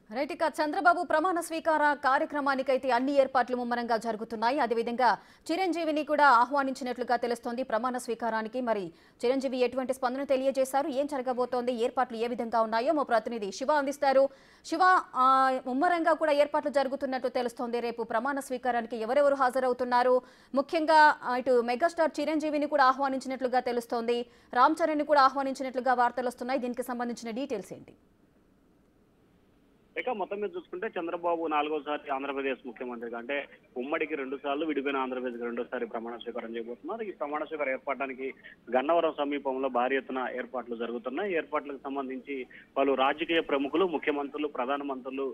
Right, ఇక చంద్రబాబు ప్రమాణ స్వీకార కార్యక్రమానికైతే అన్ని ఏర్పాట్లు ముమ్మరంగా జరుగుతున్నాయి. అదేవిధంగా చిరంజీవిని కూడా ఆహ్వానించినట్లుగా తెలుస్తోంది. ప్రమాణ స్వీకారానికి మరి చిరంజీవి ఎటువంటి స్పందన తెలియజేశారు, ఏం జరగబోతోంది, ఏర్పాట్లు ఏ విధంగా ఉన్నాయో మా ప్రతినిధి శివ అందిస్తారు. శివ, ముమ్మరంగా కూడా ఏర్పాట్లు జరుగుతున్నట్టు తెలుస్తోంది. రేపు ప్రమాణ స్వీకారానికి ఎవరెవరు హాజరవుతున్నారు? ముఖ్యంగా ఇటు మెగాస్టార్ చిరంజీవిని కూడా ఆహ్వానించినట్లుగా తెలుస్తోంది, రామ్ చరణ్ ని కూడా ఆహ్వానించినట్లుగా వార్తలు వస్తున్నాయి. దీనికి సంబంధించిన డీటెయిల్స్ ఏంటి? ఇక మొత్తం మీద చూసుకుంటే చంద్రబాబు 4వసారి ఆంధ్రప్రదేశ్ ముఖ్యమంత్రిగా, అంటే ఉమ్మడికి 2 సార్లు, విడిపోయిన ఆంధ్రప్రదేశ్కి 2వసారి ప్రమాణ స్వీకారం చేయబోతున్నారు. ఈ ప్రమాణ స్వీకారం ఏర్పడడానికి గన్నవరం సమీపంలో భారీ ఎత్తున ఏర్పాట్లు జరుగుతున్నాయి. ఏర్పాట్లకు సంబంధించి పలు రాజకీయ ప్రముఖులు, ముఖ్యమంత్రులు, ప్రధానమంత్రులు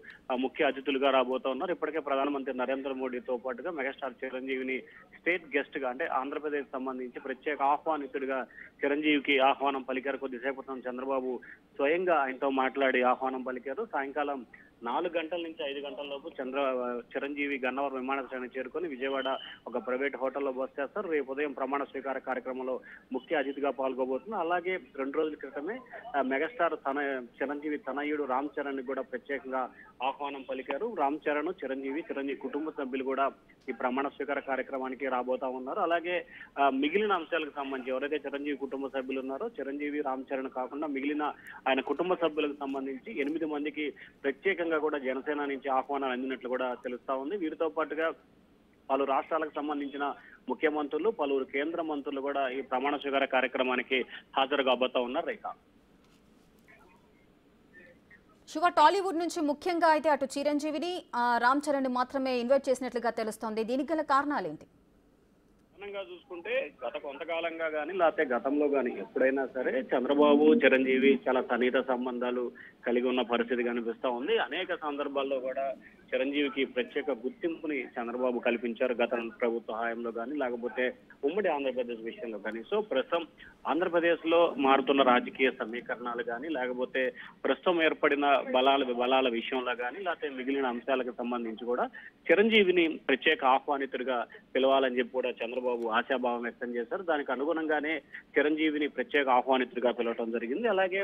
ముఖ్య అతిథులుగా రాబోతా ఉన్నారు. ఇప్పటికే ప్రధానమంత్రి నరేంద్ర మోడీతో పాటుగా మెగాస్టార్ చిరంజీవిని స్టేట్ గెస్ట్ గా, అంటే ఆంధ్రప్రదేశ్ సంబంధించి ప్రత్యేక ఆహ్వానితుడిగా చిరంజీవికి ఆహ్వానం పలికారు. కొద్దిసేపు చంద్రబాబు స్వయంగా ఆయనతో మాట్లాడి ఆహ్వానం పలికారు. సాయంకాలం 4 గంటల నుంచి 5 గంటల లోపు చిరంజీవి గన్నవరం విమానాశ్రయానికి చేరుకొని విజయవాడ ఒక ప్రైవేట్ హోటల్లో బస చేస్తారు. రేపు ఉదయం ప్రమాణ స్వీకార కార్యక్రమంలో ముఖ్య అతిథిగా పాల్గొబోతున్నారు. అలాగే 2 రోజుల క్రితమే మెగాస్టార్ చిరంజీవి తనయుడు రామ్ చరణ్ కూడా ప్రత్యేకంగా ఆహ్వానం పలికారు. రామ్ చరణ్, చిరంజీవి కుటుంబ సభ్యులు కూడా ఈ ప్రమాణ స్వీకార కార్యక్రమానికి రాబోతా ఉన్నారు. అలాగే మిగిలిన అంశాలకు సంబంధించి ఎవరైతే చిరంజీవి కుటుంబ సభ్యులు ఉన్నారో, చిరంజీవి, రామ్ చరణ్ కాకుండా మిగిలిన ఆయన కుటుంబ సభ్యులకు సంబంధించి 8 మందికి ప్రత్యేకంగా కూడా జనసేన నుంచి ఆహ్వానాలు అందినట్లు కూడా తెలుస్తా ఉంది. వీరితో పాటుగా పలు రాష్ట్రాలకు సంబంధించిన ముఖ్యమంత్రులు, పలువురు కేంద్ర మంత్రులు కూడా ఈ ప్రమాణ స్వీకార కార్యక్రమానికి హాజరు కాబోతా ఉన్నారు. రేఖ, శివ, టాలీవుడ్ నుంచి ముఖ్యంగా అయితే అటు చిరంజీవిని, రామ్ చరణ్ మాత్రమే ఇన్వైట్ చేసినట్లుగా తెలుస్తోంది. దీనికి గల కారణాలేంటి? ప్రధానంగా చూసుకుంటే గత కొంతకాలంగా కానీ లేకపోతే గతంలో కానీ ఎప్పుడైనా సరే చంద్రబాబు, చిరంజీవి చాలా సన్నిహిత సంబంధాలు కలిగి ఉన్న పరిస్థితి కనిపిస్తా ఉంది. అనేక సందర్భాల్లో కూడా చిరంజీవికి ప్రత్యేక గుర్తింపుని చంద్రబాబు కల్పించారు గత ప్రభుత్వ హయాంలో కానీ, లేకపోతే ఉమ్మడి ఆంధ్రప్రదేశ్ విషయంలో కానీ. సో ప్రస్తుతం ఆంధ్రప్రదేశ్ లో మారుతున్న రాజకీయ సమీకరణాలు కానీ, లేకపోతే ప్రస్తుతం ఏర్పడిన బలాల విషయంలో కానీ, లేకపోతే మిగిలిన అంశాలకు సంబంధించి కూడా చిరంజీవిని ప్రత్యేక ఆహ్వానితుడిగా పిలవాలని చెప్పి కూడా చంద్రబాబు ఆశాభావం వ్యక్తం చేశారు. దానికి అనుగుణంగానే చిరంజీవిని ప్రత్యేక ఆహ్వానితుడిగా పిలవడం జరిగింది. అలాగే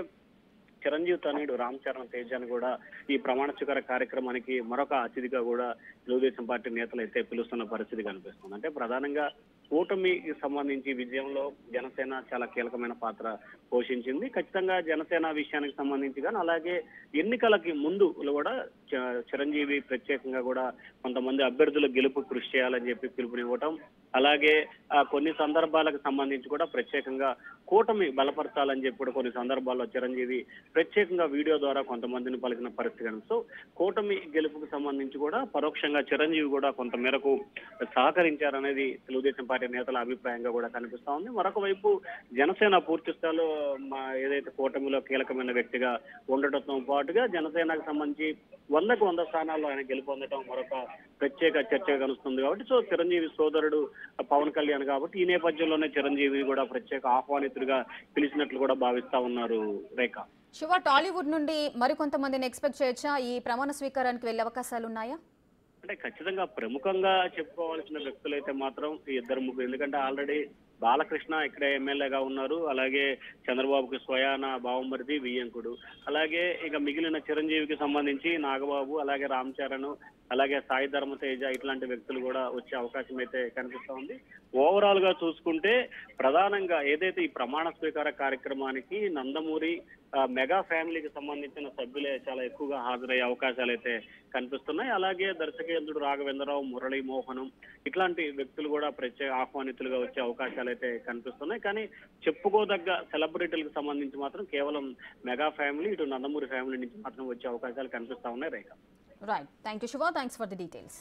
చిరంజీవి తనయుడు రామ్ చరణ్ తేజాని కూడా ఈ ప్రమాణ స్వీకార కార్యక్రమానికి మరొక అతిథిగా కూడా తెలుగుదేశం పార్టీ నేతలు అయితే పిలుస్తున్న పరిస్థితి కనిపిస్తుంది. అంటే ప్రధానంగా కూటమికి సంబంధించి విజయంలో జనసేన చాలా కీలకమైన పాత్ర పోషించింది. ఖచ్చితంగా జనసేన విషయానికి సంబంధించి కానీ, అలాగే ఎన్నికలకి ముందు కూడా చిరంజీవి ప్రత్యేకంగా కూడా కొంతమంది అభ్యర్థుల గెలుపు కృషి చేయాలని చెప్పి పిలుపునివ్వటం, అలాగే కొన్ని సందర్భాలకు సంబంధించి కూడా ప్రత్యేకంగా కూటమి బలపరచాలని చెప్పి కూడా కొన్ని సందర్భాల్లో చిరంజీవి ప్రత్యేకంగా వీడియో ద్వారా కొంతమందిని పలికిన పరిస్థితి కనుక. సో కూటమి గెలుపుకు సంబంధించి కూడా పరోక్షంగా చిరంజీవి కూడా కొంత మేరకు సహకరించారనేది తెలుగుదేశం పార్టీ నేతల అభిప్రాయంగా కూడా కనిపిస్తా ఉంది. మరొక వైపు జనసేన పూర్తి స్థాయిలో ఏదైతే కూటమిలో కీలకమైన వ్యక్తిగా ఉండటంతో పాటుగా జనసేనకు సంబంధించి 100కు 100 స్థానాల్లో ఆయన గెలుపొందడం మరొక ప్రత్యేక చర్చగా కలుస్తుంది. కాబట్టి సో చిరంజీవి సోదరుడు పవన్ కళ్యాణ్ కాబట్టి ఈ నేపథ్యంలోనే చిరంజీవి కూడా ప్రత్యేక ఆహ్వానితుడిగా పిలిచినట్లు కూడా భావిస్తా ఉన్నారు. రేఖ, శివ, టాలీవుడ్ నుండి మరికొంతమందిని ఎక్స్పెక్ట్ చేయొచ్చా? ఈ ప్రమాణ స్వీకారానికి వెళ్లే అవకాశాలు ఉన్నాయా? అంటే ఖచ్చితంగా ప్రముఖంగా చెప్పుకోవాల్సిన వ్యక్తులు అయితే మాత్రం ఈ 2-3, ఎందుకంటే ఆల్రెడీ బాలకృష్ణ ఇక్కడ ఎమ్మెల్యేగా ఉన్నారు. అలాగే చంద్రబాబుకి స్వయాన బావమరిది వియ్యంకుడు, అలాగే ఇక మిగిలిన చిరంజీవికి సంబంధించి నాగబాబు, అలాగే రామ్ చరణ్, అలాగే సాయి ధర్మ తేజ, ఇట్లాంటి వ్యక్తులు కూడా వచ్చే అవకాశం అయితే కనిపిస్తా ఉంది. ఓవరాల్ గా చూసుకుంటే ప్రధానంగా ఏదైతే ఈ ప్రమాణ స్వీకార కార్యక్రమానికి నందమూరి మెగా ఫ్యామిలీకి సంబంధించిన సభ్యులే చాలా ఎక్కువగా హాజరయ్యే అవకాశాలు అయితే కనిపిస్తున్నాయి. అలాగే దర్శకేంద్రుడు రాఘవేంద్రరావు, మురళీ మోహనం, ఇట్లాంటి వ్యక్తులు కూడా ప్రత్యేక ఆహ్వానితులుగా వచ్చే అవకాశాలు అయితే కనిపిస్తున్నాయి. కానీ చెప్పుకోదగ్గ సెలబ్రిటీలకు సంబంధించి మాత్రం కేవలం మెగా ఫ్యామిలీ, ఇటు నందమూరి ఫ్యామిలీ నుంచి మాత్రం వచ్చే అవకాశాలు కనిపిస్తా ఉన్నాయి. Rekha, right, thank you Siva, thanks for the details.